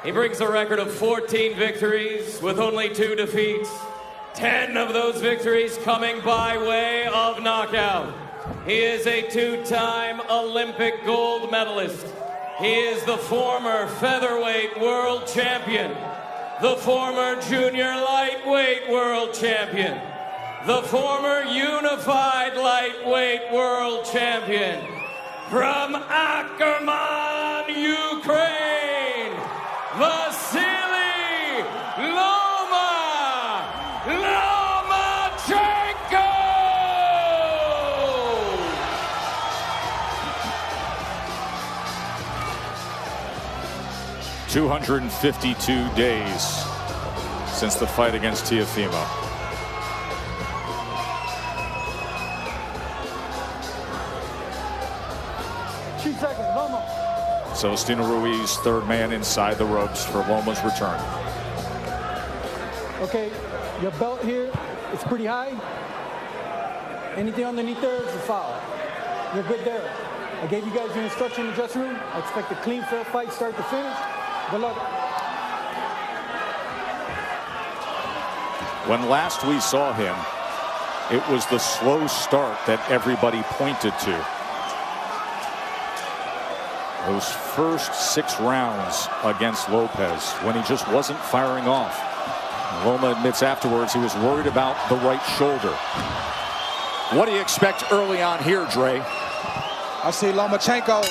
He brings a record of 14 victories with only 2 defeats. 10 of those victories coming by way of knockout. He is a 2-time Olympic gold medalist. He is the former featherweight world champion, the former junior lightweight world champion, the former unified lightweight world champion. From Ackerman, Ukraine, Vasily Lomachenko! 252 days since the fight against Teofimo. Celestino Ruiz, third man inside the ropes for Loma's return. Okay, your belt here is pretty high. Anything underneath there is a foul. You're good there. I gave you guys your instruction in the dressing room. I expect a clean, fair fight, start to finish. Good luck. When last we saw him, it was the slow start that everybody pointed to. Those first 6 rounds against Lopez, when he just wasn't firing off. Loma admits afterwards he was worried about the right shoulder. What do you expect early on here, Dre? I see Lomachenko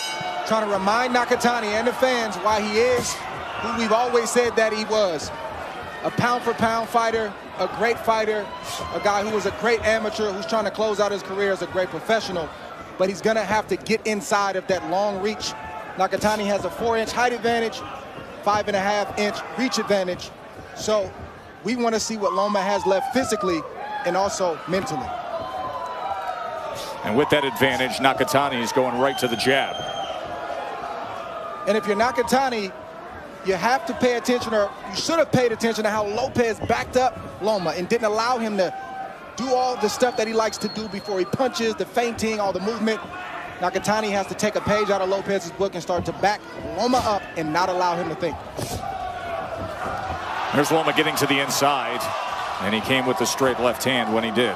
trying to remind Nakatani and the fans why he is who we've always said that he was. A pound-for-pound fighter, a great fighter, a guy who was a great amateur who's trying to close out his career as a great professional. But he's going to have to get inside of that long reach. Nakatani has a 4-inch height advantage, 5.5-inch reach advantage. So we want to see what Loma has left physically and also mentally. And with that advantage, Nakatani is going right to the jab. And if you're Nakatani, you have to pay attention, or you should have paid attention to how Lopez backed up Loma and didn't allow him to do all the stuff that he likes to do before he punches, the feinting, all the movement. Nakatani has to take a page out of Lopez's book and start to back Loma up and not allow him to think. There's Loma getting to the inside, and he came with the straight left hand when he did.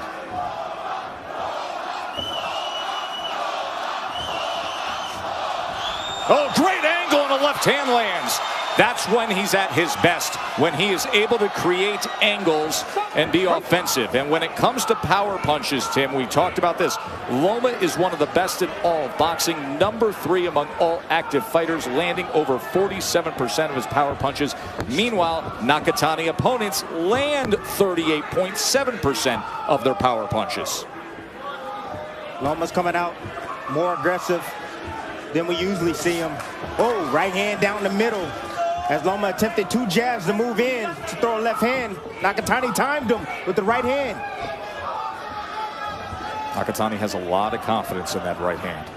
Oh, great angle, and a left hand lands. That's when he's at his best, when he is able to create angles and be offensive. And when it comes to power punches, Tim, we talked about this. Loma is one of the best in all of boxing, #3 among all active fighters, landing over 47% of his power punches. Meanwhile, Nakatani opponents land 38.7% of their power punches. Loma's coming out more aggressive than we usually see him. Oh, right hand down the middle. As Loma attempted 2 jabs to move in to throw a left hand, Nakatani timed him with the right hand. Nakatani has a lot of confidence in that right hand.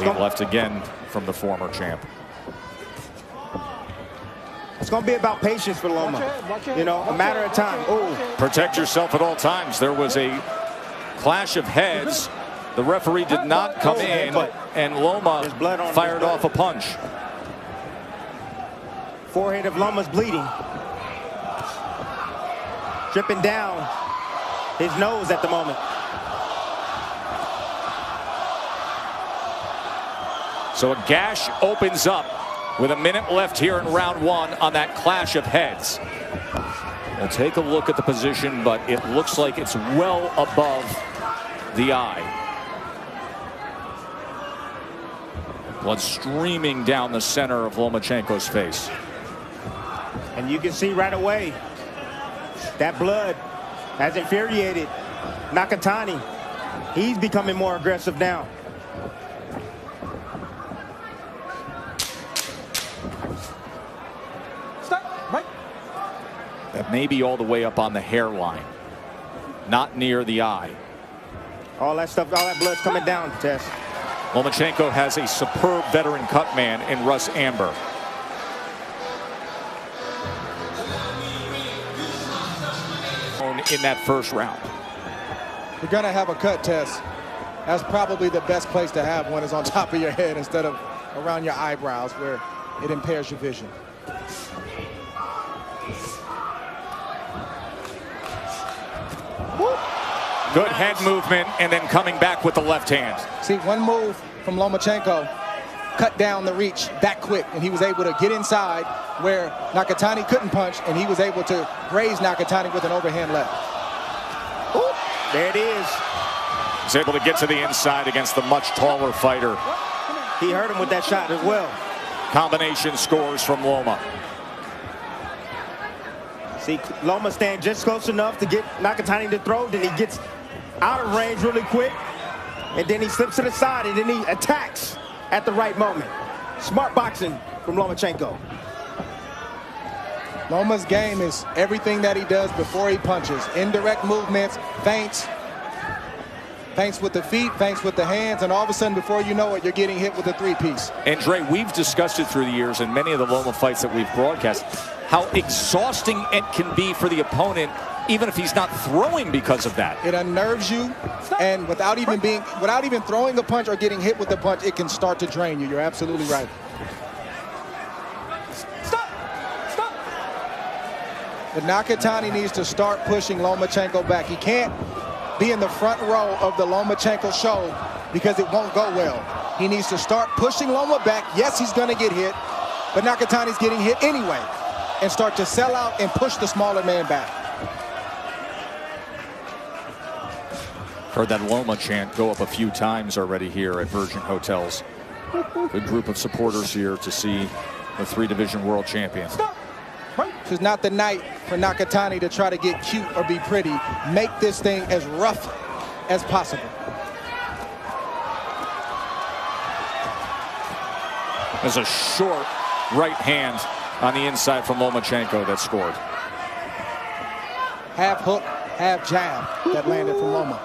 Lead left again from the former champ. It's going to be about patience for Loma. You know, a matter of time. Oh, protect yourself at all times. There was a clash of heads. The referee did not come in, and Loma fired off a punch. Forehead of Loma's bleeding. Dripping down his nose at the moment. So a gash opens up with a minute left here in round 1 on that clash of heads. We'll take a look at the position, but it looks like it's well above the eye. Blood streaming down the center of Lomachenko's face. And you can see right away that blood has infuriated Nakatani. He's becoming more aggressive now. Stop, right. That may be all the way up on the hairline, not near the eye. All that stuff, all that blood's coming down, Tess. Lomachenko has a superb veteran cut man in Russ Amber. In that first round. You're going to have a cut, Tess. That's probably the best place to have one, is on top of your head instead of around your eyebrows, where it impairs your vision. Good head movement, and then coming back with the left hand. See, one move from Lomachenko cut down the reach that quick, and he was able to get inside where Nakatani couldn't punch, and he was able to graze Nakatani with an overhand left. Ooh, there it is. He's able to get to the inside against the much taller fighter. He hurt him with that shot as well. Combination scores from Loma. See, Loma staying just close enough to get Nakatani to throw, then he gets out of range really quick, and then he slips to the side, and then he attacks at the right moment. Smart boxing from Lomachenko. Loma's game is everything that he does before he punches. Indirect movements, feints with the feet, feints with the hands, and all of a sudden, before you know it, you're getting hit with a three-piece. And Dre, we've discussed it through the years in many of the Loma fights that we've broadcast, how exhausting it can be for the opponent, even if he's not throwing because of that. It unnerves you, and without even throwing a punch or getting hit with a punch, it can start to drain you. You're absolutely right. Stop! But Nakatani needs to start pushing Lomachenko back. He can't be in the front row of the Lomachenko show because it won't go well. He needs to start pushing Loma back. Yes, he's going to get hit, but Nakatani's getting hit anyway, and start to sell out and push the smaller man back. Heard that Loma chant go up a few times already here at Virgin Hotels. Good group of supporters here to see the three-division world champion. This is not the night for Nakatani to try to get cute or be pretty. Make this thing as rough as possible. There's a short right hand on the inside from Lomachenko that scored. Half hook, half jab that landed from Loma.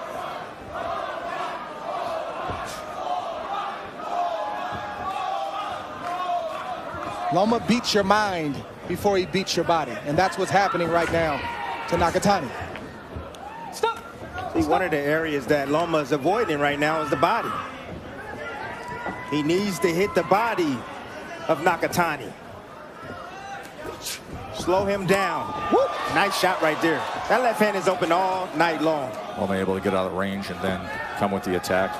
Loma beats your mind before he beats your body, and that's what's happening right now to Nakatani. Stop! See, one of the areas that Loma is avoiding right now is the body. He needs to hit the body of Nakatani. Slow him down. Whoop. Nice shot right there. That left hand is open all night long. Loma able to get out of range and then come with the attack.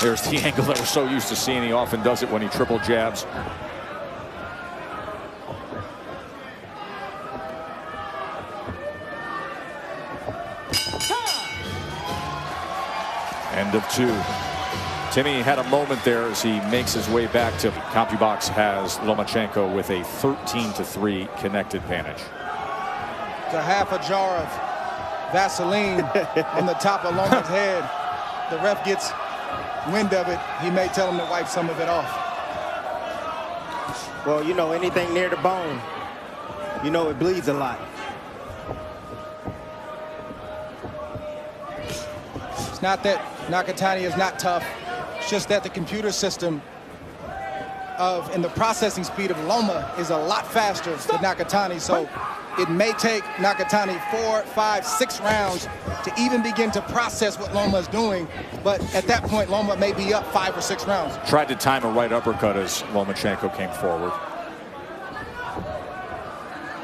There's the angle that we're so used to seeing. He often does it when he triple jabs. End of two. Timmy had a moment there as he makes his way back to CompuBox. Has Lomachenko with a 13-3 connected advantage. It's a half a jar of Vaseline on the top of Loma's head. The ref gets wind of it. He may tell him to wipe some of it off. Well, you know, anything near the bone, you know it bleeds a lot. It's not that Nakatani is not tough. It's just that the computer system and the processing speed of Loma is a lot faster than Nakatani. So it may take Nakatani 4, 5, 6 rounds to even begin to process what Loma is doing. But at that point, Loma may be up 5 or 6 rounds. Tried to time a right uppercut as Lomachenko came forward.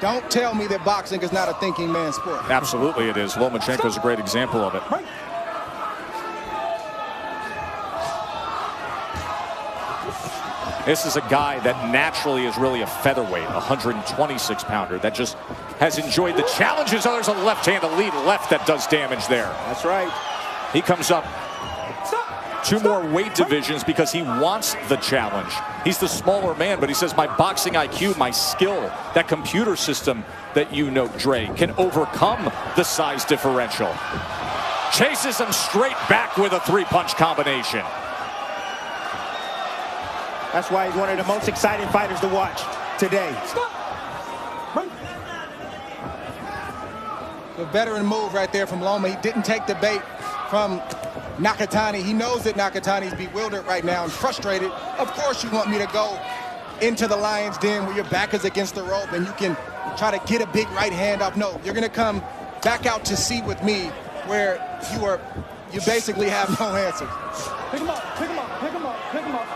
Don't tell me that boxing is not a thinking man's sport. Absolutely it is. Lomachenko is a great example of it. This is a guy that naturally is really a featherweight, a 126-pounder that just has enjoyed the challenges. Others on the left hand, a lead left that does damage there. That's right. He comes up 2 more weight divisions because he wants the challenge. He's the smaller man, but he says my boxing IQ, my skill, that computer system that you know, Dre, can overcome the size differential. Chases him straight back with a 3-punch combination. That's why he's one of the most exciting fighters to watch today. The veteran move right there from Loma. He didn't take the bait from Nakatani. He knows that Nakatani's bewildered right now and frustrated. Of course you want me to go into the lion's den where your back is against the rope and you can try to get a big right hand off. No, you're gonna come back out to sea with me where you basically have no answers. Pick him up, pick him up, pick him up, pick him up.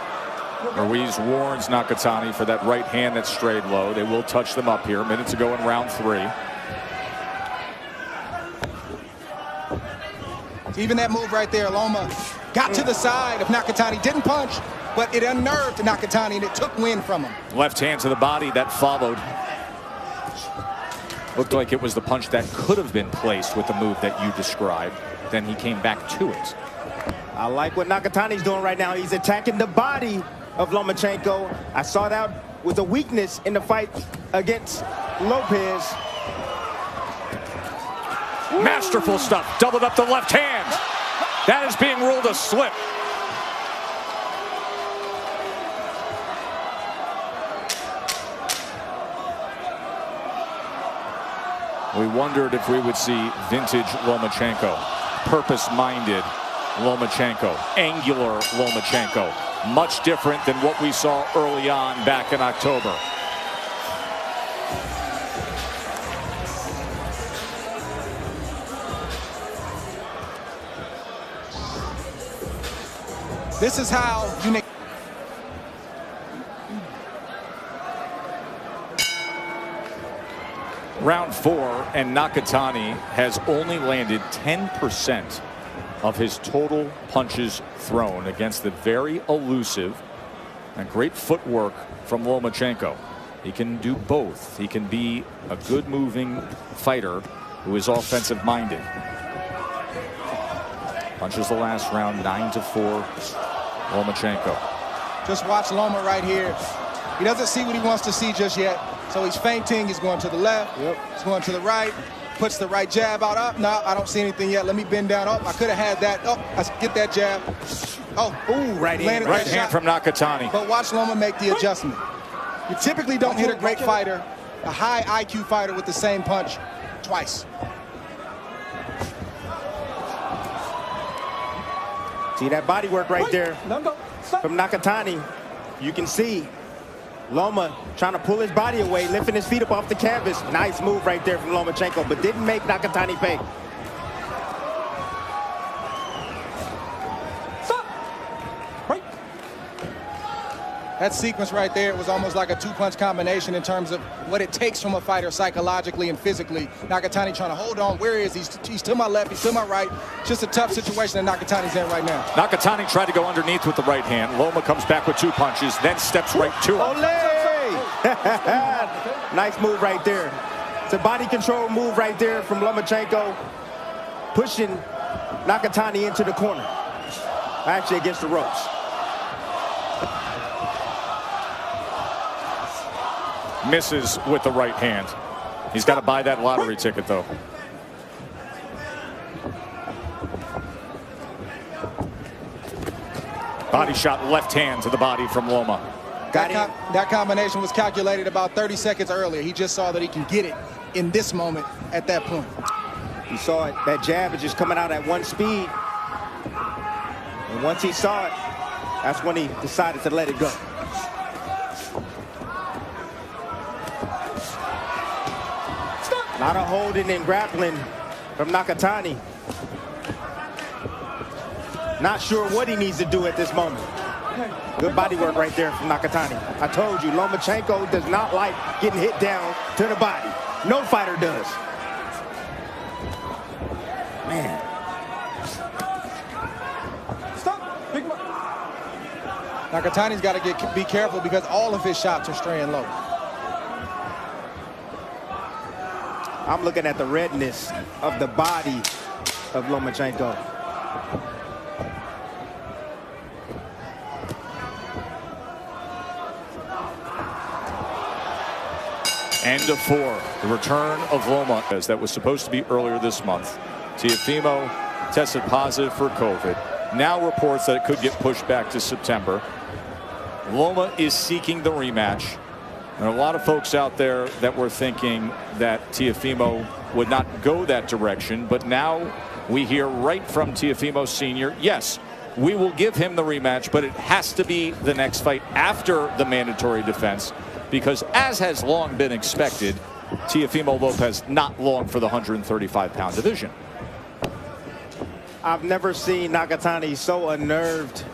Ruiz warns Nakatani for that right hand that strayed low. They will touch them up here. Minutes ago in round 3. Even that move right there, Loma got to the side of Nakatani. Didn't punch, but it unnerved Nakatani, and it took wind from him. Left hand to the body that followed. Looked like it was the punch that could have been placed with the move that you described. Then he came back to it. I like what Nakatani's doing right now. He's attacking the body of Lomachenko. I saw that was a weakness in the fight against Lopez. Masterful stuff. Doubled up the left hand. That is being ruled a slip. We wondered if we would see vintage Lomachenko, purpose-minded Lomachenko, angular Lomachenko, much different than what we saw early on back in October. This is how you Round 4, and Nakatani has only landed 10% of his total punches thrown against the very elusive and great footwork from Lomachenko. He can do both. He can be a good moving fighter who is offensive minded. Punches the last round 9-4 Lomachenko. just watch Loma right here. He doesn't see what he wants to see just yet. So he's feinting. He's going to the left. He's going to the right. Puts the right jab out. Up. No, I don't see anything yet. Let me bend down. Oh, I could have had that. Oh, I get that jab. Oh, ooh, right hand. Right hand from Nakatani. But watch Loma make the adjustment. You typically don't hit a great fighter, a high IQ fighter, with the same punch twice. See that body work right there from Nakatani. You can see Loma trying to pull his body away, lifting his feet up off the canvas. Nice move right there from Lomachenko, but didn't make Nakatani pay. That sequence right there was almost like a two-punch combination in terms of what it takes from a fighter psychologically and physically. Nakatani trying to hold on. Where is he? He's to my left. He's to my right. Just a tough situation that Nakatani's in right now. Nakatani tried to go underneath with the right hand. Loma comes back with 2 punches, then steps right to him. Olé! Nice move right there. It's a body control move right there from Lomachenko, pushing Nakatani into the corner, actually against the ropes. Misses with the right hand. He's got to buy that lottery ticket, though. Body shot, left hand to the body from Loma. That combination was calculated about 30 seconds earlier. He just saw that he can get it in this moment at that point. He saw it. That jab is just coming out at one speed. And once he saw it, that's when he decided to let it go. A lot of holding and grappling from Nakatani. Not sure what he needs to do at this moment. Good body work right there from Nakatani. I told you, Lomachenko does not like getting hit down to the body. No fighter does. Man. Nakatani's got to be careful because all of his shots are straying low. I'm looking at the redness of the body of Lomachenko. End of 4. The return of Loma, as that was supposed to be earlier this month. Teofimo tested positive for COVID. Now reports that it could get pushed back to September. Loma is seeking the rematch. There are a lot of folks out there that were thinking that Teofimo would not go that direction, but now we hear right from Teofimo Sr., yes, we will give him the rematch, but it has to be the next fight after the mandatory defense, because as has long been expected, Teofimo Lopez not long for the 135-pound division. I've never seen Nakatani so unnerved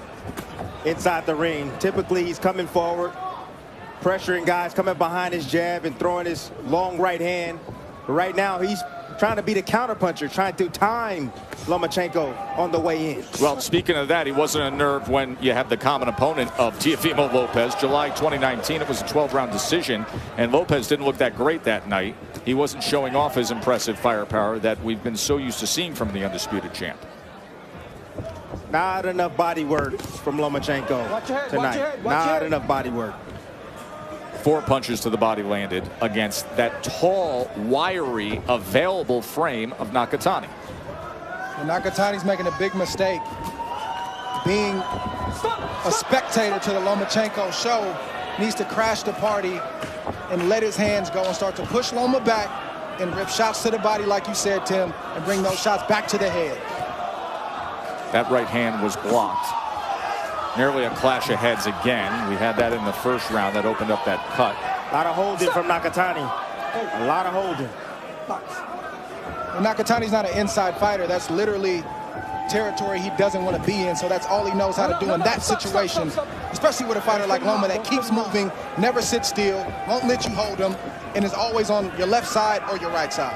inside the ring. Typically, he's coming forward, pressuring guys, coming behind his jab and throwing his long right hand. But right now, he's trying to be the counterpuncher, trying to time Lomachenko on the way in. Well, speaking of that, he wasn't unnerved when you have the common opponent of Teofimo Lopez. July 2019, it was a 12-round decision, and Lopez didn't look that great that night. He wasn't showing off his impressive firepower that we've been so used to seeing from the undisputed champ. Not enough body work from Lomachenko tonight. Not enough body work. 4 punches to the body landed against that tall, wiry, available frame of Nakatani. And Nakatani's making a big mistake. Being a spectator to the Lomachenko show, needs to crash the party and let his hands go and start to push Loma back and rip shots to the body, like you said, Tim, and bring those shots back to the head. That right hand was blocked. Nearly a clash of heads again. We had that in the first round that opened up that cut. A lot of holding from Nakatani. A lot of holding. And Nakatani's not an inside fighter. That's literally territory he doesn't want to be in, so that's all he knows how to do in that situation, especially with a fighter like Loma that keeps moving, never sits still, won't let you hold him, and is always on your left side or your right side.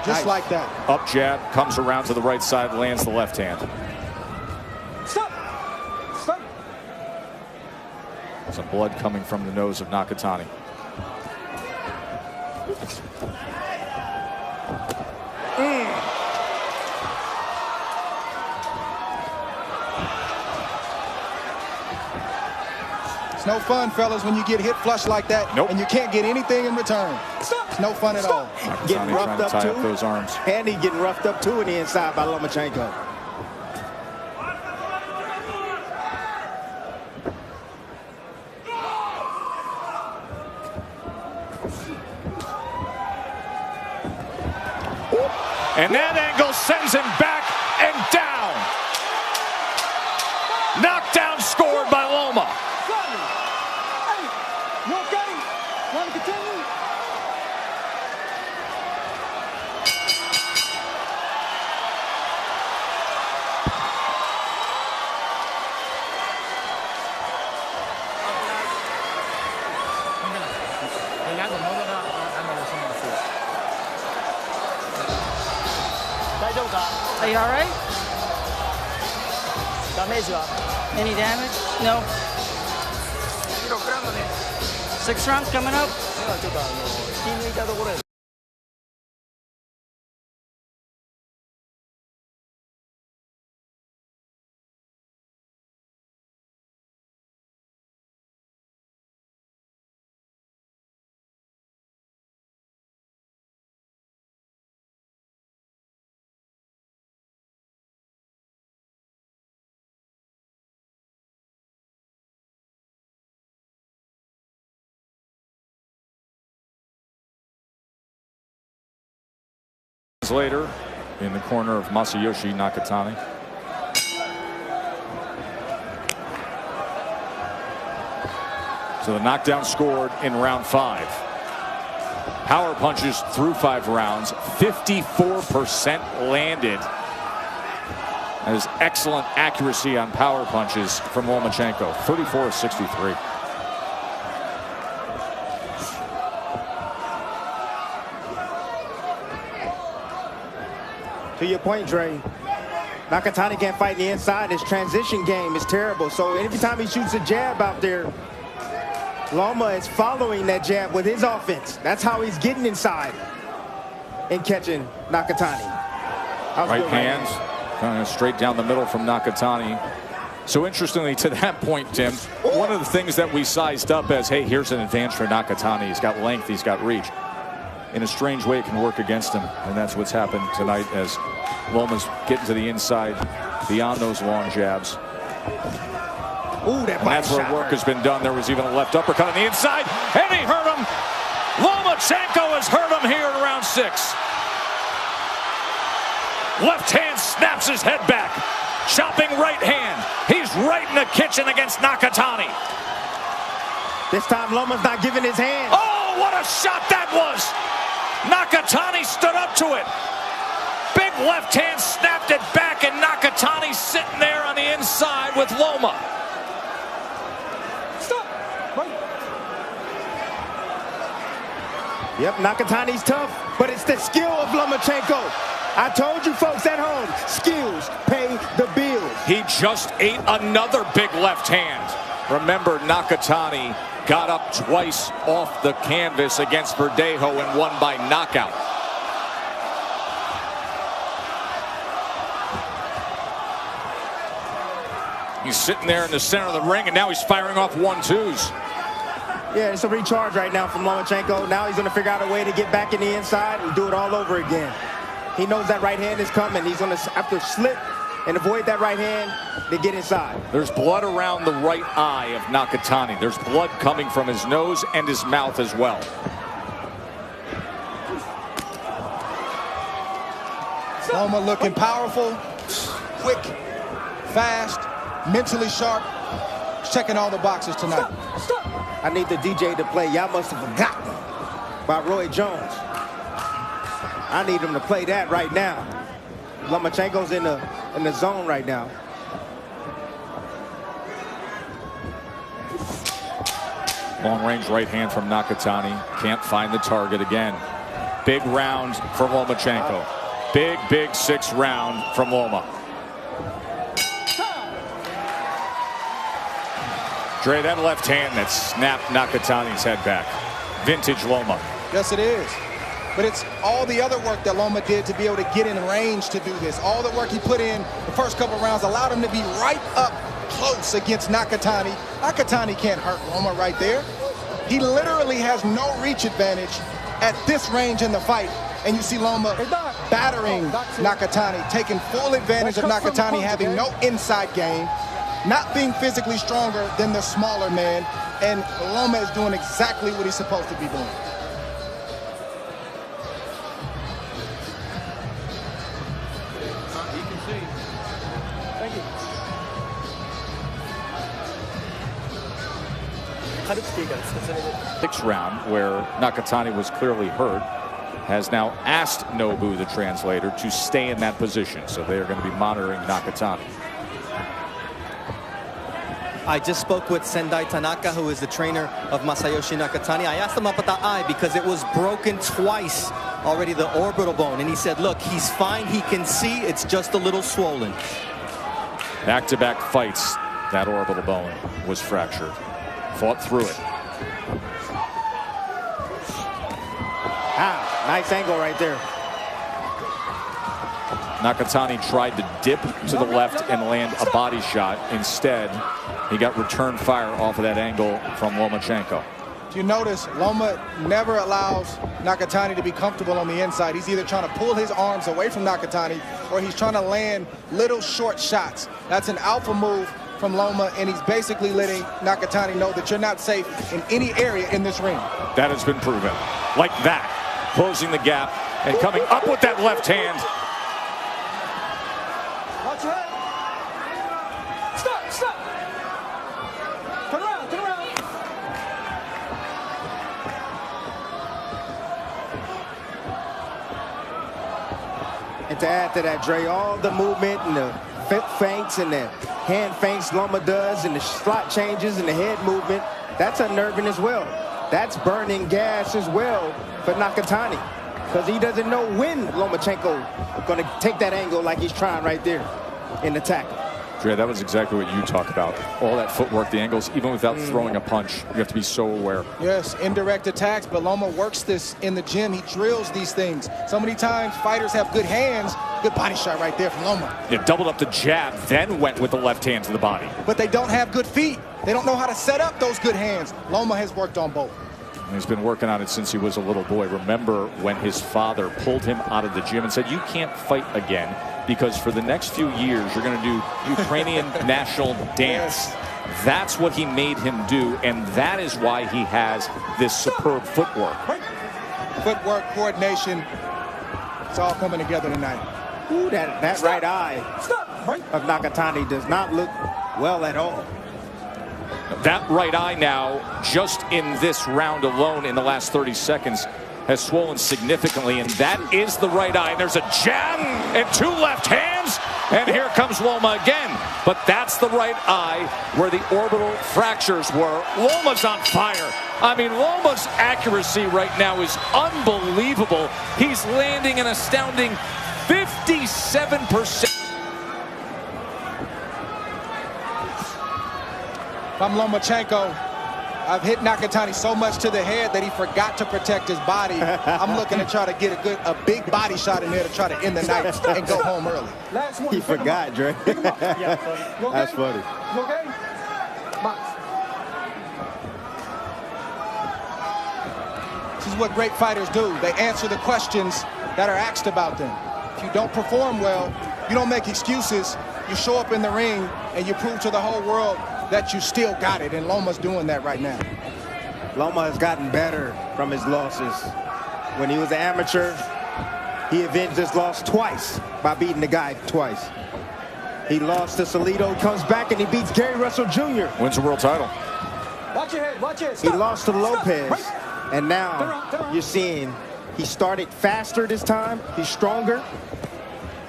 Just like that. Up jab, comes around to the right side, lands the left hand. Stop! Stop! Some blood coming from the nose of Nakatani. It's no fun, fellas, when you get hit flush like that. Nope. And you can't get anything in return. It's no fun at all. Getting roughed up tie too. up those arms. And he's getting roughed up too in the inside by Lomachenko. And that angle sends him back and down. Knockdown scored by Loma. Hey, you okay? Want to continue? Are you all right? Any damage? No. 6 rounds coming up. Later, in the corner of Masayoshi Nakatani. So the knockdown scored in round 5. Power punches through 5 rounds, 54% landed. That is excellent accuracy on power punches from Lomachenko, 34 of 63. To your point, Dre, Nakatani can't fight the inside. His transition game is terrible. So every time he shoots a jab out there, Loma is following that jab with his offense. That's how he's getting inside and catching Nakatani. Right hand, kind of straight down the middle from Nakatani. So interestingly, to that point, Tim, one of the things that we sized up as, hey, here's an advantage for Nakatani. He's got length, he's got reach. In a strange way, it can work against him, and that's what's happened tonight as Loma's getting to the inside beyond those long jabs. Ooh, that and that's where work has been done. There was even a left uppercut on the inside, and he hurt him. Lomachenko has hurt him here in round 6. Left hand snaps his head back. Chopping right hand. He's right in the kitchen against Nakatani. This time Loma's not giving his hand. Oh, what a shot that was! Nakatani stood up to it. left hand snapped it back, and Nakatani sitting there on the inside with Loma. Stop. Right. Yep, Nakatani's tough, but it's the skill of Lomachenko. I told you folks at home, skills pay the bills. He just ate another big left hand. Remember, Nakatani got up twice off the canvas against Verdejo and won by knockout. He's sitting there in the center of the ring, and now he's firing off 1-2s. Yeah, it's a recharge right now from Lomachenko. Now he's going to figure out a way to get back in the inside and do it all over again. He knows that right hand is coming. He's going to have to slip and avoid that right hand to get inside. There's blood around the right eye of Nakatani. There's blood coming from his nose and his mouth as well. Loma looking powerful, quick, fast, mentally sharp. Checking all the boxes tonight. Stop. I need the DJ to play Y'all Must Have Forgotten by Roy Jones. I need him to play that right now. Lomachenko's in the zone right now. Long range right hand from Nakatani. Can't find the target again. Big round for Lomachenko. Big sixth round from Loma. Dre, that left hand that snapped Nakatani's head back. Vintage Loma. Yes, it is. But it's all the other work that Loma did to be able to get in range to do this. All the work he put in the first couple rounds allowed him to be right up close against Nakatani. Nakatani can't hurt Loma right there. He literally has no reach advantage at this range in the fight. And you see Loma battering Nakatani, taking full advantage of Nakatani having no inside game, not being physically stronger than the smaller man, and Loma is doing exactly what he's supposed to be doing. Sixth round, where Nakatani was clearly hurt, has now asked Nobu, the translator, to stay in that position. So they are going to be monitoring Nakatani. I just spoke with Sendai Tanaka, who is the trainer of Masayoshi Nakatani. I asked him about the eye because it was broken twice already, the orbital bone. And he said, look, he's fine. He can see. It's just a little swollen. Back-to-back fights, that orbital bone was fractured. Fought through it. Ah, nice angle right there. Nakatani tried to dip to the left and land a body shot. Instead, he got return fire off of that angle from Lomachenko. If you notice, Loma never allows Nakatani to be comfortable on the inside. He's either trying to pull his arms away from Nakatani or he's trying to land little short shots. That's an alpha move from Loma, and he's basically letting Nakatani know that you're not safe in any area in this ring. That has been proven. Like that. Closing the gap and coming up with that left hand. Watch your head. Stop. Turn around. And to add to that, Dre, all the movement and the feints and the hand feints Loma does and the slot changes and the head movement, that's unnerving as well. That's burning gas as well for Nakatani, because he doesn't know when Lomachenko going to take that angle like he's trying right there in the tackle. Dre, that was exactly what you talked about. All that footwork, the angles, even without throwing a punch, you have to be so aware. Yes, indirect attacks, but Loma works this in the gym. He drills these things. So many times fighters have good hands. Good body shot right there from Loma. Yeah, doubled up the jab, then went with the left hand to the body. But they don't have good feet. They don't know how to set up those good hands. Loma has worked on both. And he's been working on it since he was a little boy. Remember when his father pulled him out of the gym and said, you can't fight again because for the next few years you're going to do Ukrainian national dance. Yes. That's what he made him do, and that is why he has this superb footwork. Footwork, coordination, it's all coming together tonight. Ooh, that right eye of Nakatani does not look well at all. That right eye now, just in this round alone in the last 30 seconds, has swollen significantly, and that is the right eye. And there's a jab and 2 left hands, and here comes Loma again. But that's the right eye where the orbital fractures were. Loma's on fire. I mean, Loma's accuracy right now is unbelievable. He's landing an astounding 57%. If I'm Lomachenko, I've hit Nakatani so much to the head that he forgot to protect his body. I'm looking to try to get a big body shot in there to try to end the night and go home early. He forgot, Dre. That's funny. You okay? Box. This is what great fighters do. They answer the questions that are asked about them. If you don't perform well, you don't make excuses. You show up in the ring and you prove to the whole world that you still got it, and Loma's doing that right now. Loma has gotten better from his losses. When he was an amateur, he avenged his loss twice by beating the guy twice. He lost to Salido, comes back, and he beats Gary Russell Jr. Wins the world title. Watch your head, watch your head. He Stop. lost to Lopez, Right. and now you're seeing he started faster this time. He's stronger,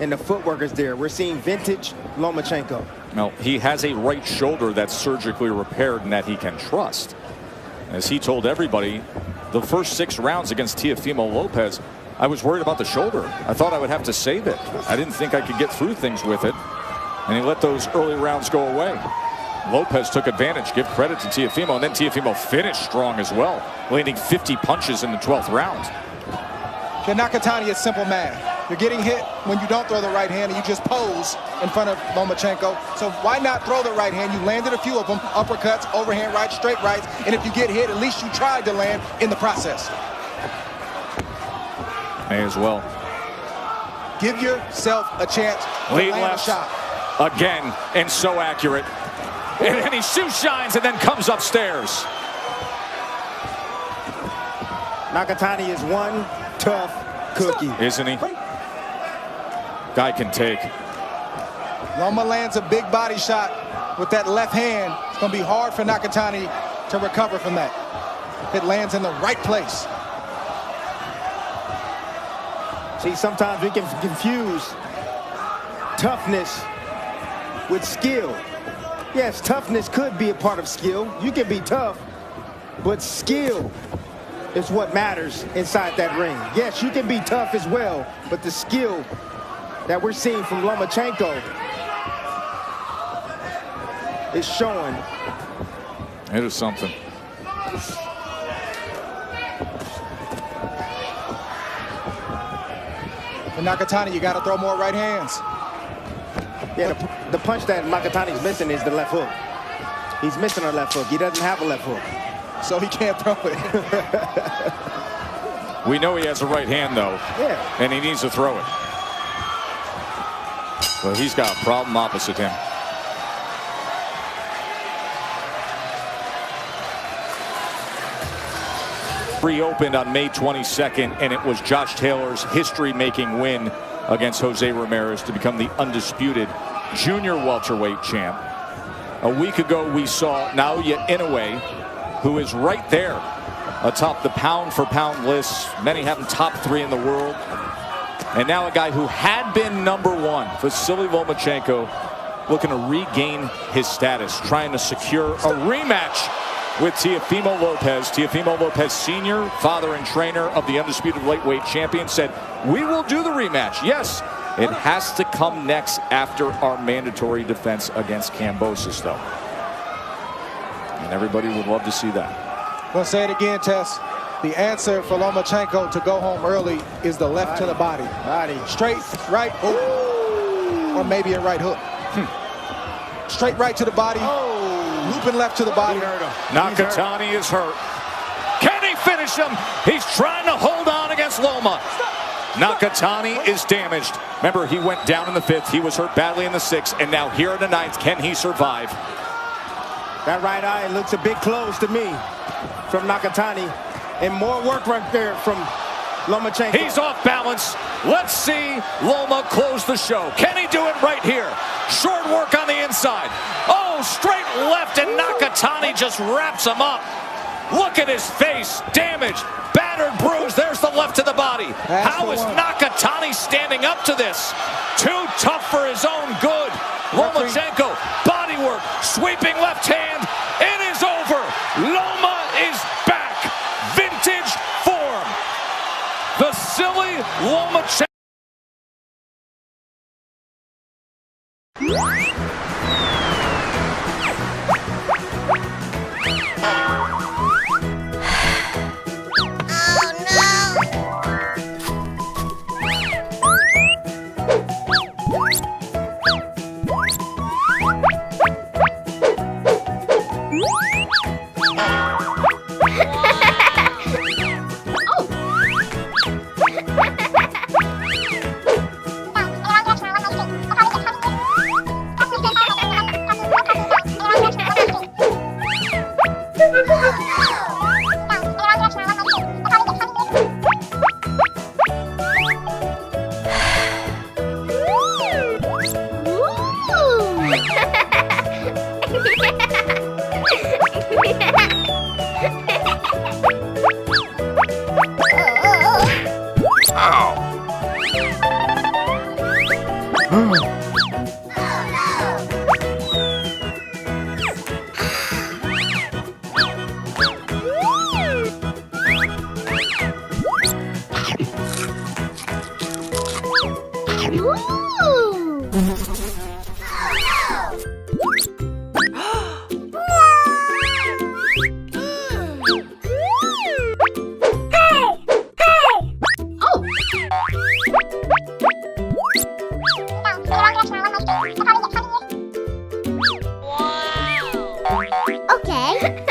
and the footwork is there. We're seeing vintage Lomachenko. No, he has a right shoulder that's surgically repaired and that he can trust. As he told everybody, the first 6 rounds against Teofimo Lopez, I was worried about the shoulder. I thought I would have to save it. I didn't think I could get through things with it. And he let those early rounds go away. Lopez took advantage. Give credit to Teofimo. And then Teofimo finished strong as well, landing 50 punches in the 12th round. For Nakatani, it's simple math. You're getting hit when you don't throw the right hand and you just pose in front of Lomachenko. So why not throw the right hand? You landed a few of them, uppercuts, overhand rights, straight rights, and if you get hit, at least you tried to land in the process. May as well. Give yourself a chance to Lead land left a shot. again, and so accurate. And then he shoe shines and then comes upstairs. Nakatani is one tough cookie. Isn't he? Guy can take. Loma lands a big body shot with that left hand. It's going to be hard for Nakatani to recover from that. If it lands in the right place. See, sometimes we can confuse toughness with skill. Yes, toughness could be a part of skill. You can be tough, but skill is what matters inside that ring. Yes, you can be tough as well, but the skill that we're seeing from Lomachenko is showing. It is something. For Nakatani, you got to throw more right hands. Yeah, the punch that Nakatani's missing is the left hook. He's missing a left hook. He doesn't have a left hook. So he can't throw it. We know he has a right hand, though. Yeah. And he needs to throw it. Well, he's got a problem opposite him. Reopened on May 22nd, and it was Josh Taylor's history-making win against Jose Ramirez to become the undisputed junior welterweight champ. A week ago, we saw Naoya Inoue, who is right there atop the pound-for-pound list. Many have him top 3 in the world. And now a guy who had been #1, Vasyl Lomachenko, looking to regain his status, trying to secure a rematch with Teofimo Lopez. Teofimo Lopez Sr., father and trainer of the undisputed lightweight champion, said, "We will do the rematch." Yes, it has to come next after our mandatory defense against Kambosos, though. And everybody would love to see that. I'm going to say it again, Tess. The answer for Lomachenko to go home early is the left to the body. Straight right, or maybe a right hook. Straight right to the body, looping left to the body. Nakatani is hurt. Can he finish him? He's trying to hold on against Loma. Nakatani is damaged. Remember, he went down in the 5th. He was hurt badly in the 6th. And now here in the 9th, can he survive? That right eye looks a bit closed to me from Nakatani. And more work right there from Lomachenko. He's off balance. Let's see Loma close the show. Can he do it right here? Short work on the inside. Oh, straight left, and Nakatani just wraps him up. Look at his face. Damaged, battered, bruised. There's the left to the body. How is Nakatani standing up to this? Too tough for his own good. Lomachenko, bodywork, sweeping left hand. It is over. Loma is back. Vintage form. Vasyl Lomachenko. Okay.